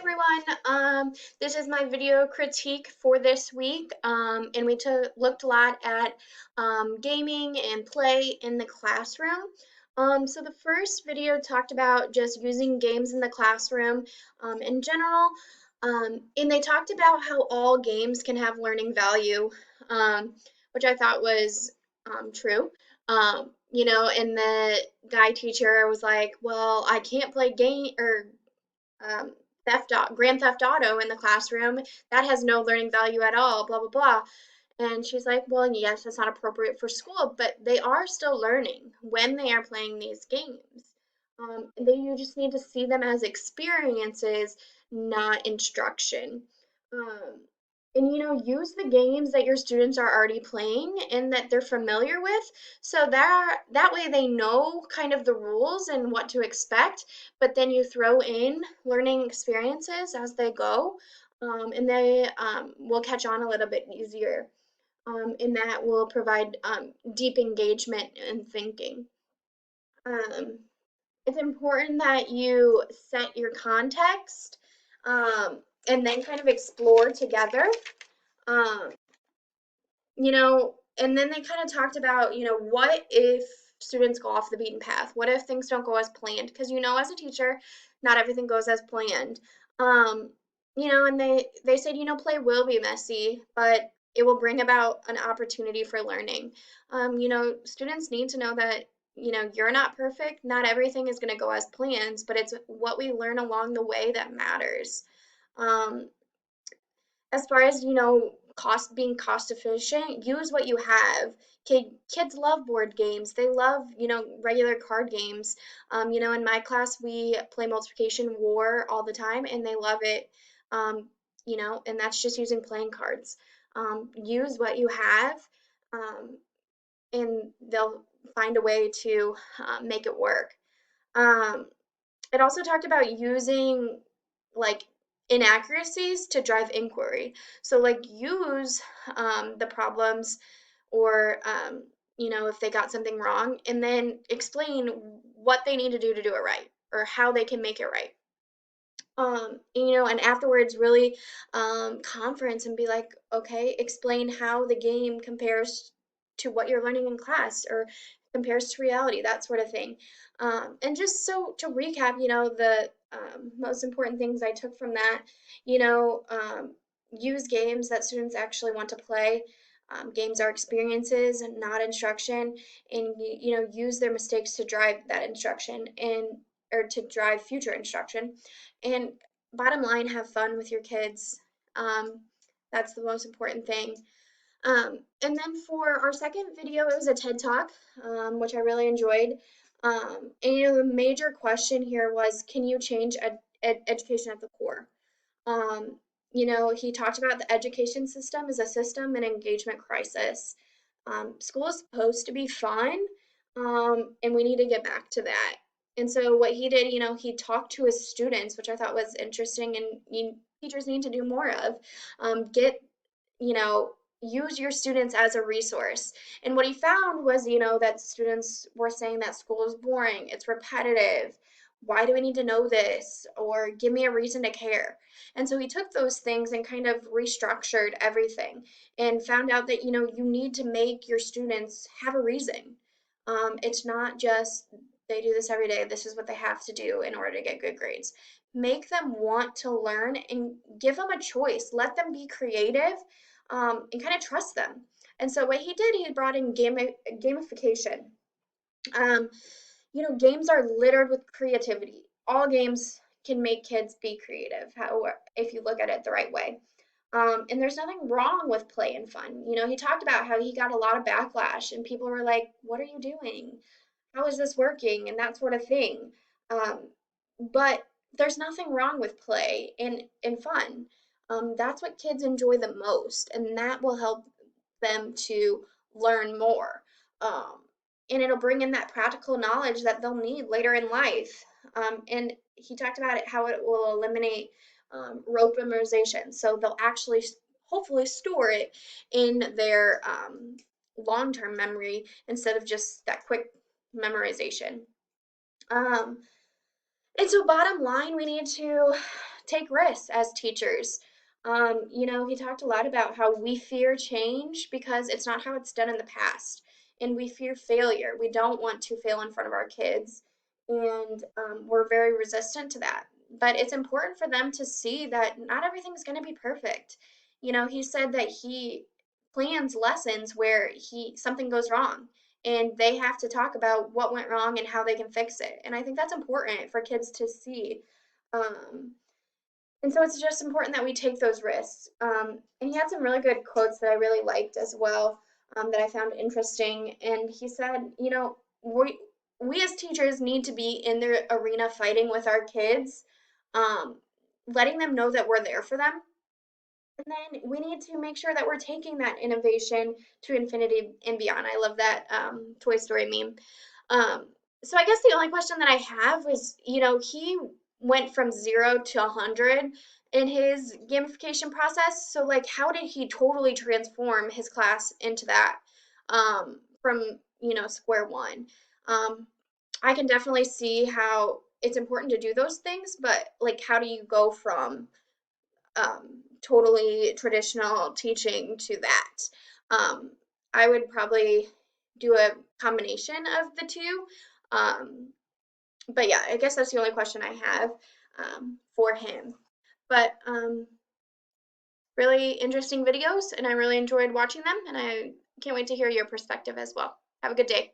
everyone. This is my video critique for this week, and we looked a lot at gaming and play in the classroom. So the first video talked about just using games in the classroom in general, and they talked about how all games can have learning value, which I thought was true. And the guy teacher was like, "Well, I can't play game or um, Grand Theft Auto in the classroom. That has no learning value at all, blah, blah, blah." And she's like, well, yes, that's not appropriate for school, but they are still learning when they are playing these games. You just need to see them as experiences, not instruction. Um, use the games that your students are already playing and that they're familiar with, so that way they know kind of the rules and what to expect. But then you throw in learning experiences as they go, and they will catch on a little bit easier, and that will provide deep engagement and thinking. Um, it's important that you set your context, and then kind of explore together. Um, and then they kind of talked about, what if students go off the beaten path? What if things don't go as planned? Because, as a teacher, not everything goes as planned. Um, and they said, play will be messy, but it will bring about an opportunity for learning. Students need to know that, you're not perfect. Not everything is going to go as planned, but it's what we learn along the way that matters. Um, as far as being cost efficient, use what you have. Kids love board games. They love regular card games. In my class we play multiplication war all the time and they love it. um, and that's just using playing cards. Use what you have, um, and they'll find a way to make it work. um, it also talked about using like inaccuracies to drive inquiry. So like use the problems, or if they got something wrong, and then explain what they need to do it right, or how they can make it right. And afterwards really conference and be like, okay, explain how the game compares to what you're learning in class, or compares to reality, that sort of thing. And just so to recap, the most important things I took from that, use games that students actually want to play. Games are experiences and not instruction, and use their mistakes to drive that instruction, and or to drive future instruction. And bottom line, have fun with your kids. Um, that's the most important thing. And then for our second video, it was a TED Talk, which I really enjoyed. And the major question here was, can you change education at the core? He talked about the education system as a system and engagement crisis. School is supposed to be fun, and we need to get back to that. And so what he did, he talked to his students, which I thought was interesting, and teachers need to do more of. Get, you know, use your students as a resource. And what he found was, that students were saying that school is boring, it's repetitive. Why do we need to know this? Or give me a reason to care. And so he took those things and kind of restructured everything, and found out that you need to make your students have a reason. It's not just they do this every day, this is what they have to do in order to get good grades. Make them want to learn and give them a choice. Let them be creative, and kind of trust them. And so what he did, he brought in gamification. Um, Games are littered with creativity. All games can make kids be creative, however, if you look at it the right way. And there's nothing wrong with play and fun. He talked about how he got a lot of backlash and people were like, what are you doing? How is this working? And that sort of thing. But there's nothing wrong with play and fun. That's what kids enjoy the most, and that will help them to learn more. Um, and it'll bring in that practical knowledge that they'll need later in life. And he talked about it, how it will eliminate rote memorization. So they'll actually hopefully store it in their long-term memory instead of just that quick memorization. Um, and so bottom line, we need to take risks as teachers. He talked a lot about how we fear change because it's not how it's done in the past. And we fear failure. We don't want to fail in front of our kids. And we're very resistant to that. But it's important for them to see that not everything's going to be perfect. He said that he plans lessons where something goes wrong and they have to talk about what went wrong and how they can fix it. And I think that's important for kids to see. Um, and so it's just important that we take those risks. And he had some really good quotes that I really liked as well, that I found interesting. And he said, we as teachers need to be in the arena fighting with our kids, um, letting them know that we're there for them. And then we need to make sure that we're taking that innovation to infinity and beyond. I love that Toy Story meme. Um, so I guess the only question that I have is, he went from 0 to 100 in his gamification process. So like, how did he totally transform his class into that from square one? Um, I can definitely see how it's important to do those things, but like, how do you go from totally traditional teaching to that? Um, I would probably do a combination of the two. Um, but yeah, I guess that's the only question I have for him. But really interesting videos, and I really enjoyed watching them, and I can't wait to hear your perspective as well. Have a good day.